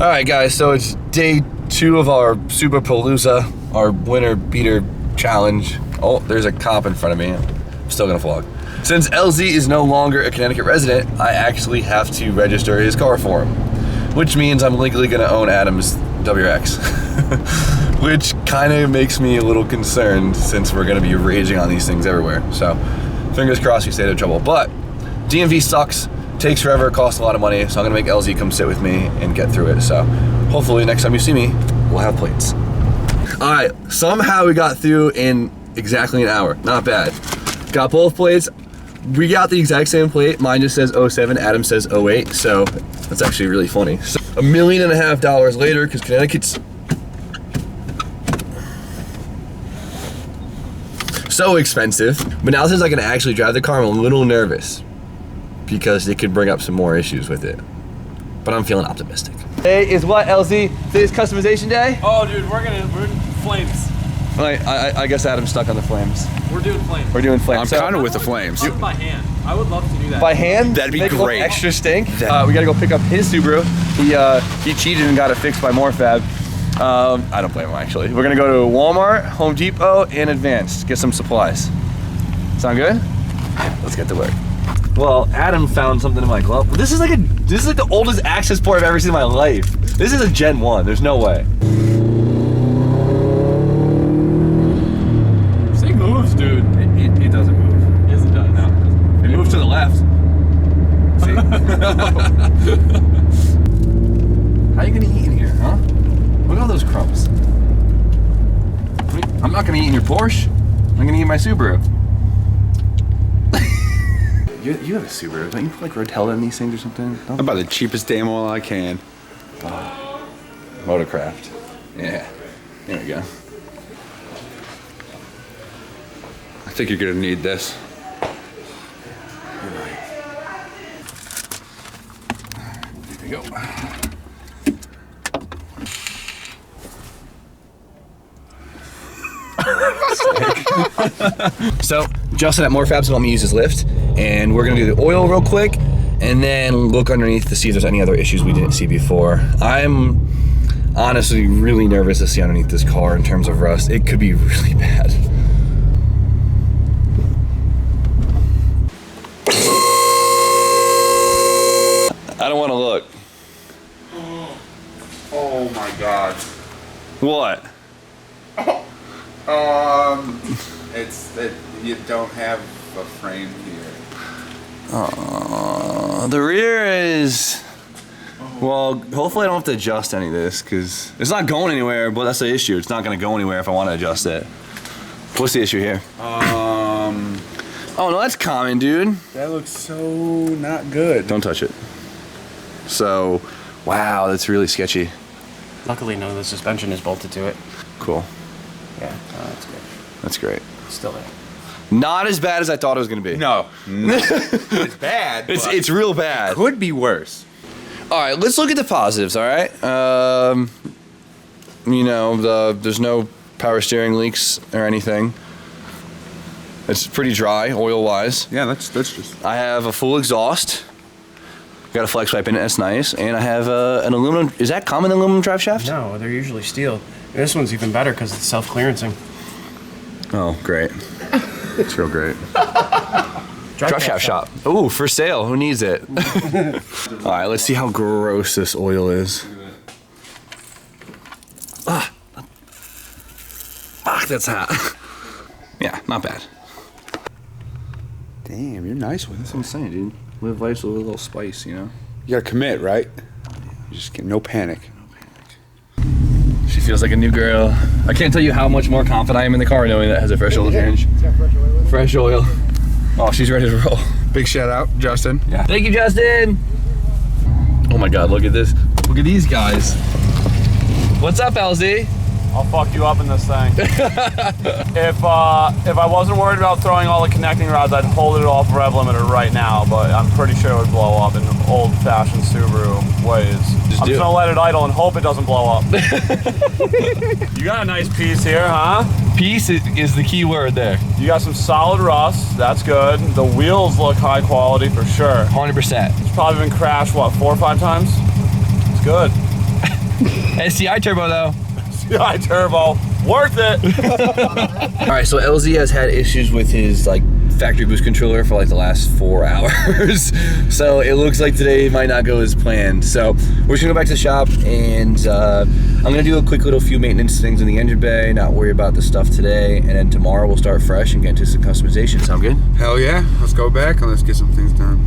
All right, guys, so it's day 2 of our Super Palooza, our winter beater challenge. Oh, there's a cop in front of me. I'm still gonna vlog. Since LZ is no longer a Connecticut resident, I actually have to register his car for him, which means I'm legally gonna own Adam's WRX, which kind of makes me a little concerned since we're gonna be raging on these things everywhere. So fingers crossed we stay out of trouble. But DMV sucks, takes forever, costs a lot of money, so I'm gonna make LZ come sit with me and get through it. So hopefully next time you see me, we'll have plates. All right, somehow we got through in exactly an hour. Not bad. Got both plates. We got the exact same plate. Mine just says 07, Adam says 08, so that's actually really funny. So $1.5 million later, because Connecticut's so expensive. But now since I can actually drive the car, I'm a little nervous because it could bring up some more issues with it. But I'm feeling optimistic. Today is what, LZ? Today's customization day? Oh, dude, we're flames. I guess Adam's stuck on the flames. We're doing flames. We're doing flames. I'm kind of with the flames. By hand. I would love to do that. By hand? That'd be Make it look great. extra stink. We gotta go pick up his Subaru. He cheated and got it fixed by Morfab. I don't blame him actually. We're gonna go to Walmart, Home Depot, and Advanced. Get some supplies. Sound good? Let's get to work. Well, Adam found something in my glove. This is like the oldest access port I've ever seen in my life. This is a Gen 1. There's no way. This thing moves, dude. It doesn't move. Yes, it does. No, it moves to the left. See? How are you gonna eat in here, huh? Look at all those crumbs. I'm not gonna eat in your Porsche. I'm gonna eat in my Subaru. You have a Subaru. Don't you put like Rotella in these things or something? I buy the cheapest damn oil I can. Motorcraft. Yeah. There we go. I think you're gonna need this. You're right. There we go. So, Justin at Morfab's want me to use his lift, and we're gonna do the oil real quick, and then look underneath to see if there's any other issues we didn't see before. I'm honestly really nervous to see underneath this car in terms of rust. It could be really bad. I don't want to look. Oh my God. What? It's that you don't have a frame here. The rear is, well, hopefully I don't have to adjust any of this because it's not going anywhere, but that's the issue. It's not going to go anywhere if I want to adjust it. What's the issue here? Oh, no, that's common, dude. That looks so not good. Don't touch it. So, wow, that's really sketchy. Luckily, none of the suspension is bolted to it. Cool. Yeah, that's good. That's great. Still there. Not as bad as I thought it was going to be. No. It's bad. It's real bad. Could be worse. All right, let's look at the positives, all right? You know, there's no power steering leaks or anything. It's pretty dry, oil-wise. Yeah, that's just. I have a full exhaust. Got a flex pipe in it, that's nice. And I have an aluminum, is that common aluminum drive shaft? No, they're usually steel. This one's even better because it's self-clearancing. Oh, great. It's real great. Drive shaft shop. Ooh, for sale, who needs it? All right, let's see how gross this oil is. Ah, fuck, that's hot. Yeah, not bad. Damn, you're nice with That's it. what I'm saying, dude. Live life with a little spice, you know? You gotta commit, right? You just get no panic. She feels like a new girl. I can't tell you how much more confident I am in the car knowing that it has a fresh oil change. It's got fresh oil in it. Fresh oil. Oh, she's ready to roll. Big shout out, Justin. Yeah. Thank you, Justin. Oh my God, look at this. Look at these guys. What's up, LZ? I'll fuck you up in this thing. If I wasn't worried about throwing all the connecting rods, I'd hold it off rev limiter right now, but I'm pretty sure it would blow up in old-fashioned Subaru ways. I'm just gonna let it idle and hope it doesn't blow up. You got a nice piece here, huh? Piece is the key word there. You got some solid rust, that's good. The wheels look high quality for sure. 100%. It's probably been crashed, what, 4 or 5 times? It's good. STI turbo though. STI turbo, worth it. All right, so LZ has had issues with his like factory boost controller for like the last 4 hours. So it looks like today might not go as planned. So we're just gonna go back to the shop and I'm gonna do a quick little few maintenance things in the engine bay, not worry about the stuff today. And then tomorrow we'll start fresh and get into some customization. Sound good? Hell yeah. Let's go back and let's get some things done.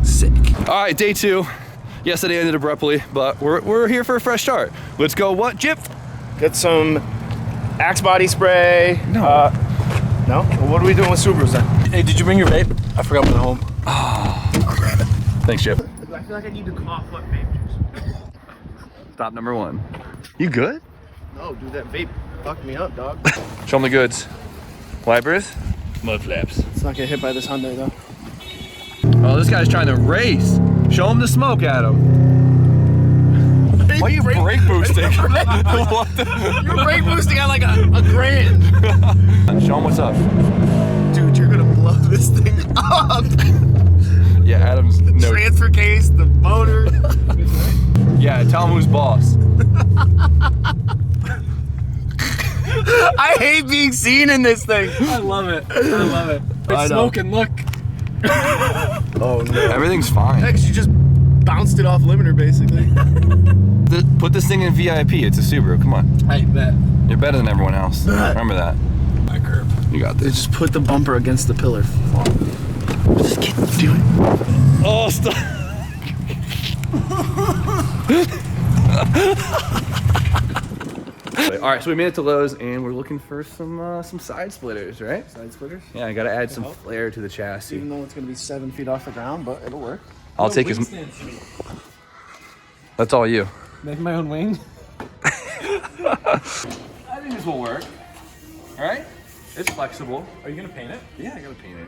Sick. All right, day 2. Yesterday ended abruptly, but we're here for a fresh start. Let's go what, Jip? Get some Axe body spray. No. No? Well, what are we doing with Subarus then? Hey, did you bring your vape? I forgot one at home. I'll grab it. Thanks, Chip. I feel like I need to cough up vape juice. Stop number 1. You good? No, dude, that vape fucked me up, dog. Show them the goods. Wipers. Mud flaps. Let's not get hit by this Hyundai, though. Oh, this guy's trying to race. Show him the smoke, Adam. Why are you brake boosting? What the? You're brake boosting at like a grand. Show him what's up. Dude, you're gonna blow this thing up. Yeah, Adam's no. Transfer case, the motor. Yeah, tell him who's boss. I hate being seen in this thing. I love it. I love it. It's smoking, look. Oh no. Everything's fine. Heck, you just bounced it off limiter, basically. Put this thing in VIP. It's a Subaru. Come on. I bet. You're better than everyone else. Remember that. My curb. You got They this. just put the bumper against the pillar. Just keep doing it. Oh, stop. All right, so we made it to Lowe's and we're looking for some side splitters, right? Side splitters? Yeah, I gotta add some flair to the chassis. Even though it's gonna be 7 feet off the ground, but it'll work. I'll take his. That's all you. Make my own wing. I think this will work. All right? It's flexible. Are you gonna paint it? Yeah, I gotta paint it.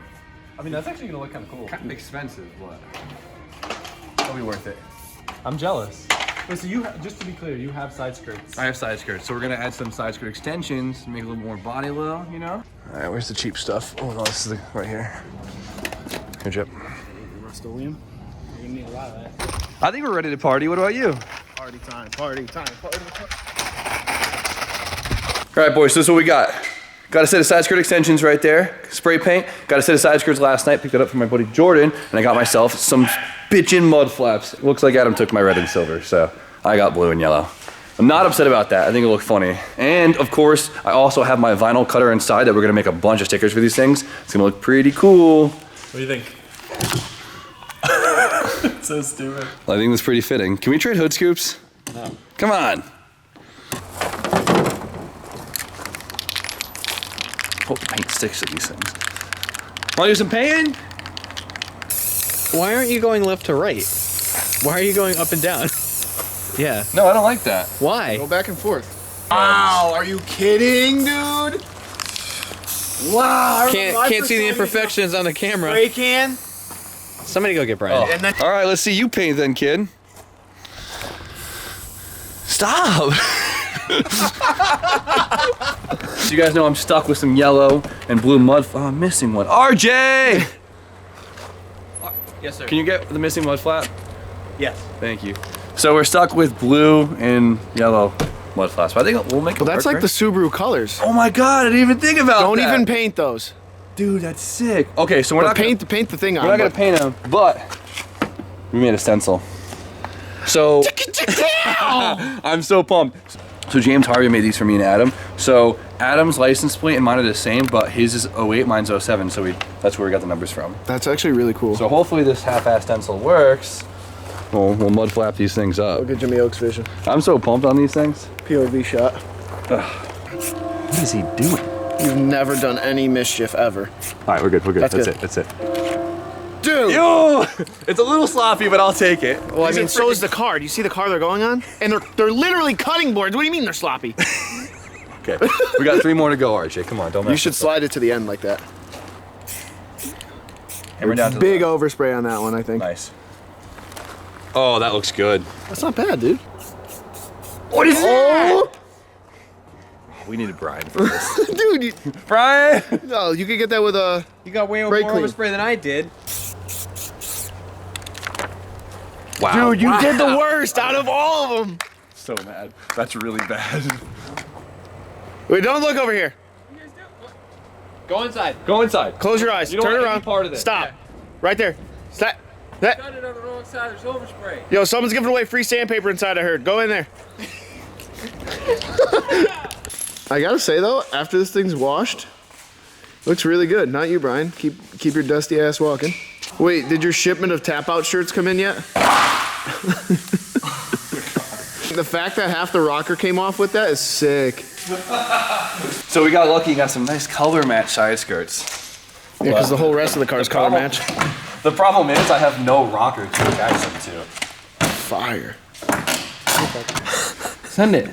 I mean, that's actually gonna look kind of cool. Kind of expensive, but it'll be worth it. I'm jealous. Wait, so just to be clear, you have side skirts. I have side skirts, so we're gonna add some side skirt extensions to make it a little more body low, you know? All right, where's the cheap stuff? Oh no, this is right here. Here, Chip. Rust-Oleum? You're gonna need a lot of that. I think we're ready to party. What about you? Party time, party time, party time. All right, boys, so this is what we got. Got a set of side skirt extensions right there. Spray paint. Got a set of side skirts last night. Picked it up from my buddy Jordan. And I got myself some bitchin' mud flaps. It looks like Adam took my red and silver, so I got blue and yellow. I'm not upset about that. I think it'll look funny. And of course, I also have my vinyl cutter inside that we're gonna make a bunch of stickers for these things. It's gonna look pretty cool. What do you think? It's so stupid. I think that's pretty fitting. Can we trade hood scoops? No. Come on. Hope the paint sticks to these things. Wanna do some painting? Why aren't you going left to right? Why are you going up and down? Yeah. No, I don't like that. Why? Go back and forth. Wow, are you kidding, dude? Wow. Can't see the imperfections on the camera. Spray can. Somebody go get Brian. And then All right, let's see you paint then, kid. Stop. So you guys know I'm stuck with some yellow and blue mud. Oh, I'm missing one. RJ! Yes, sir. Can you get the missing mud flap? Yes. Thank you. So we're stuck with blue and yellow mud flaps. But I think we'll make it well, that's work, like the right? Subaru colors. Oh my God, I didn't even think about Don't that. even paint those. Dude, that's sick. Okay, so we're But not paint the thing on. We're not gonna paint them, but we made a stencil. So I'm so pumped. So James Harvey made these for me and Adam. So Adam's license plate and mine are the same, but his is 08, mine's 07. So that's where we got the numbers from. That's actually really cool. So hopefully this half-ass stencil works. We'll mud flap these things up. Look at Jimmy Oak's vision. I'm so pumped on these things. POV shot. What is he doing? You've never done any mischief ever. All right, we're good. That's good. That's it. Dude! Yo! It's a little sloppy, but I'll take it. Well, I mean, so is the car. Do you see the car they're going on? And they're literally cutting boards. What do you mean they're sloppy? Okay, we got 3 more to go, RJ. Come on, don't mess You should this slide it to the end like that. up. Hammer down to Big the overspray on that one, I think. Nice. Oh, that looks good. That's not bad, dude. What is that? We need a Brian for this. Dude, Brian! no, you could get that with a... You got way more Brake clean. overspray than I did. Wow. Dude, you did the worst out of all of them. So mad. That's really bad. Wait, don't look over here. Go inside. Go inside. Close your eyes. You don't Turn want any around. part of this. Stop. Right there. Stop. That. Cut it on the wrong side. There's overspray. Yo, someone's giving away free sandpaper inside, I heard. Go in there. I gotta say though, after this thing's washed, looks really good. Not you, Brian. Keep your dusty ass walking. Wait, did your shipment of tap out shirts come in yet? The fact that half the rocker came off with that is sick. So we got lucky and got some nice color match side skirts. Yeah, because the whole rest of the car's color match. The problem is I have no rocker to attach them to. Fire. Send it.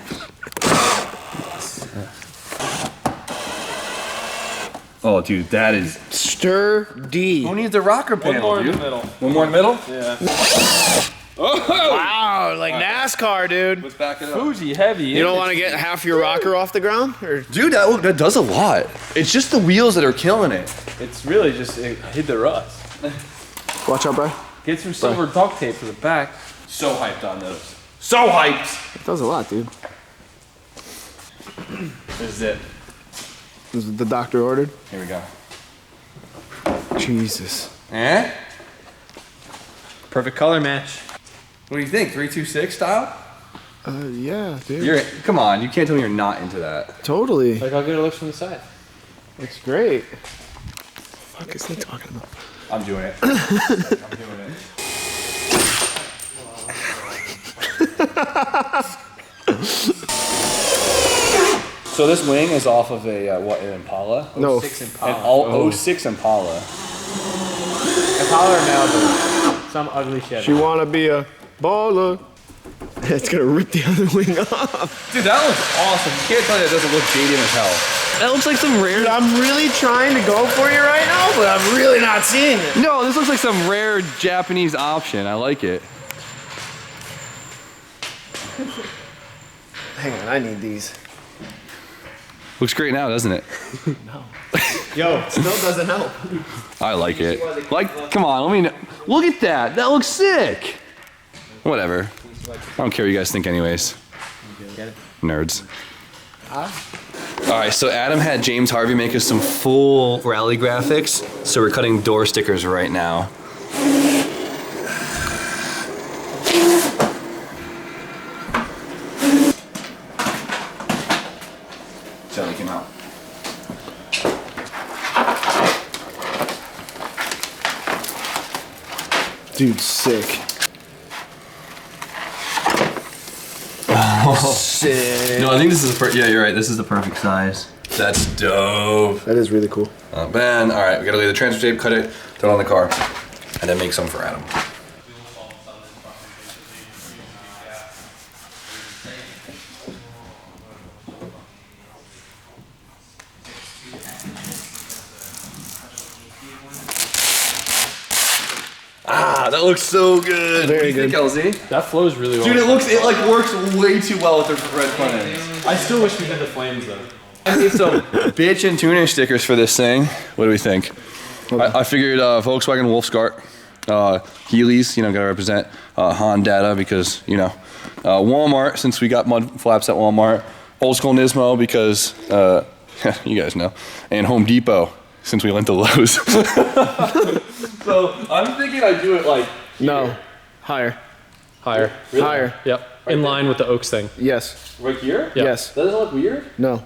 Oh, dude, that is... Sturdy. Who needs a rocker panel, more in dude? the middle. One more in the middle? Yeah. Wow, like NASCAR, dude. Let's back it up. Fuji heavy. You don't want to get half your rocker off the ground? Or? Dude, that does a lot. It's just the wheels that are killing it. It's really just it hit the rust. Watch out, Brian. Get some silver duct tape to the back. So hyped on those. So hyped! It does a lot, dude. This is it. This is what the doctor ordered. Here we go. Jesus. Eh? Perfect color match. What do you think? 326 style? Yeah, dude. Come on, you can't tell me you're not into that. Totally. Look how good it looks from the side. Looks great. What the fuck is he talking about? I'm doing it. I'm doing it. So this wing is off of a, what, an Impala? No. 06 An Impala. 06 Impala. Impala or Malibu? Some ugly shit. You wanna be a baller? It's gonna rip the other wing off. Dude, that looks awesome. You can't tell me that doesn't look dated as hell. That looks like some rare. Dude, I'm really trying to go for you right now, but I'm really not seeing it. No, this looks like some rare Japanese option. I like it. Hang on, I need these. Looks great now, doesn't it? Yo, still doesn't help. I like it. Like, come on, let me know. Look at that. That looks sick. Whatever. I don't care what you guys think anyways. Nerds. Alright, so Adam had James Harvey make us some full rally graphics. So we're cutting door stickers right now. Jelly came out. Dude, sick. Sick. No, I think this is the yeah, you're right. This is the perfect size. That's dope. That is really cool. Ben, all right, we gotta lay the transfer tape, cut it, throw it on the car, and then make some for Adam. Ah, that looks so good. Very good. What do you think, LZ? That flows really well. Dude, it like works way too well with the red front ends. I still wish we did the flames though. I need some bitch and tuner stickers for this thing. What do we think? I figured Volkswagen Wolfsgart, Heelys, you know, gotta represent Honda because, you know, Walmart, since we got mud flaps at Walmart, Old School Nismo because, you guys know, and Home Depot since we went to Lowe's. So I'm thinking I do it like No. Higher. Higher. Really? Higher. Yep. In line with the Oaks thing. Yes. right here. Yep. Yes. That doesn't look weird. No.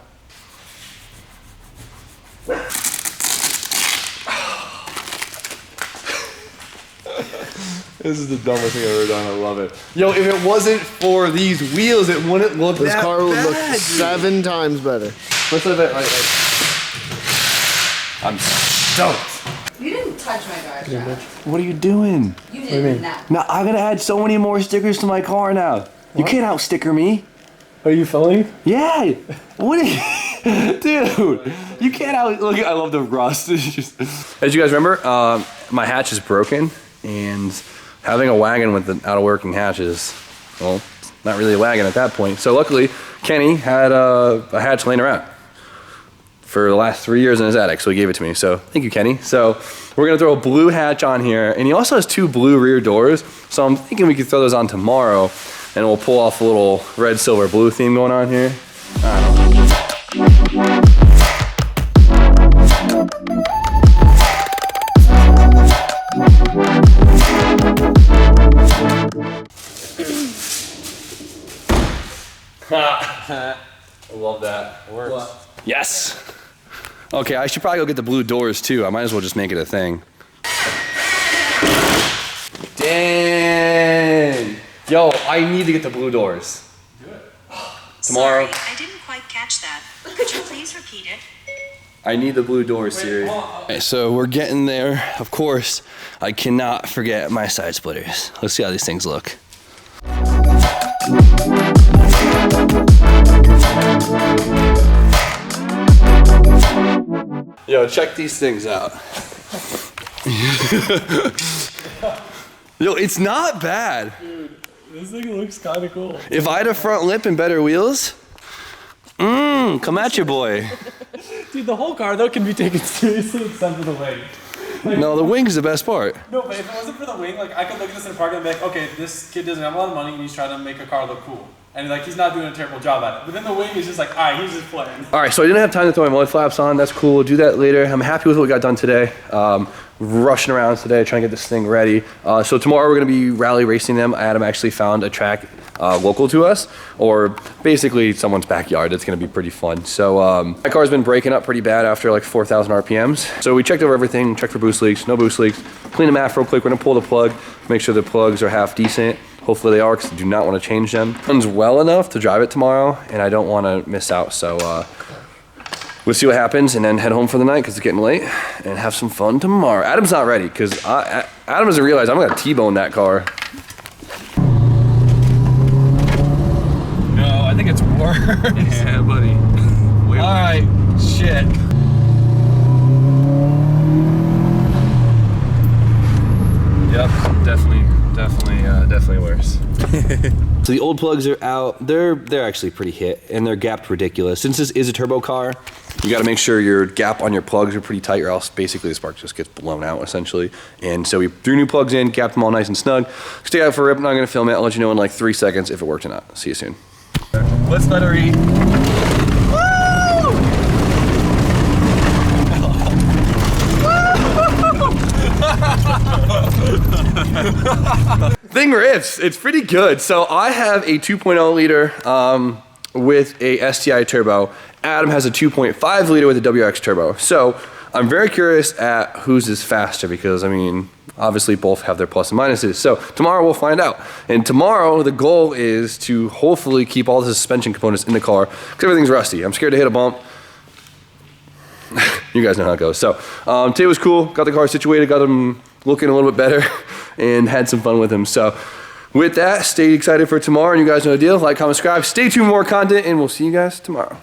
This is the dumbest thing I've ever done. I love it. Yo, if it wasn't for these wheels, it wouldn't look This that car would look bad, dude. 7 times better. Let's have it. I'm stoked. You didn't touch my garbage truck. What are you doing? You did not. Now I'm gonna add so many more stickers to my car now. You can't out sticker me. Are you filming? Yeah. What are you, dude? You can't out. Look, I love the rust. It's just, as you guys remember, my hatch is broken, and having a wagon with the out of working hatches, well, not really a wagon at that point. So luckily, Kenny had a hatch laying around. for the last 3 years in his attic, so he gave it to me. So thank you, Kenny. So we're gonna throw a blue hatch on here, and he also has 2 blue rear doors. So I'm thinking we could throw those on tomorrow, and we'll pull off a little red, silver, blue theme going on here. I don't know. I love that. Works. Yes. Okay, I should probably go get the blue doors too. I might as well just make it a thing. Dang. Yo, I need to get the blue doors. Do it. Tomorrow. Sorry, I didn't quite catch that. Could you please repeat it? I need the blue doors, Siri. Okay, so we're getting there. Of course, I cannot forget my side splitters. Let's see how these things look. Yo, check these things out. Yo, it's not bad. Dude, this thing looks kind of cool. If I had a front lip and better wheels, come at you, boy. Dude, the whole car though can be taken seriously except for the wing. Like, No, the wing's the best part. no, but if it wasn't for the wing, like I could look at this in a park and be like, okay, this kid doesn't have a lot of money and he's trying to make a car look cool. And like he's not doing a terrible job at it. But then the wing is just like, alright, he's just playing. All right, so I didn't have time to throw my mud flaps on. That's cool. We'll do that later. I'm happy with what we got done today. Rushing around today, trying to get this thing ready. So tomorrow we're gonna be rally racing them. Adam actually found a track local to us, or basically someone's backyard. It's gonna be pretty fun. So my car's been breaking up pretty bad after like 4,000 RPMs. So we checked over everything, checked for boost leaks, no boost leaks. Clean them off real quick. We're gonna pull the plug, make sure the plugs are half decent. Hopefully they are, because I do not want to change them. Runs well enough to drive it tomorrow, and I don't want to miss out. So we'll see what happens, and then head home for the night because it's getting late, and have some fun tomorrow. Adam's not ready because Adam doesn't realize I'm gonna T-bone that car. No, I think it's worse. Yeah, buddy. All right, shit. Yep, definitely worse. So the old plugs are out. They're actually pretty hit, and they're gapped ridiculous. Since this is a turbo car, you got to make sure your gap on your plugs are pretty tight, or else basically the spark just gets blown out essentially. And so we threw new plugs in, gapped them all nice and snug. Stay out for a rip. I'm not gonna film it. I'll let you know in like 3 seconds if it worked or not. See you soon. Let's let her eat. Thing rips, it's pretty good. So I have a 2.0 liter with a STI turbo. Adam has a 2.5 liter with a WX turbo. So I'm very curious at whose is faster, because I mean, obviously both have their plus and minuses. So tomorrow we'll find out. And tomorrow the goal is to hopefully keep all the suspension components in the car, because everything's rusty. I'm scared to hit a bump. You guys know how it goes. So today was cool. Got the car situated, got him looking a little bit better, and had some fun with him. So with that, stay excited for tomorrow, and you guys know the deal. Like, comment, subscribe. Stay tuned for more content, and we'll see you guys tomorrow.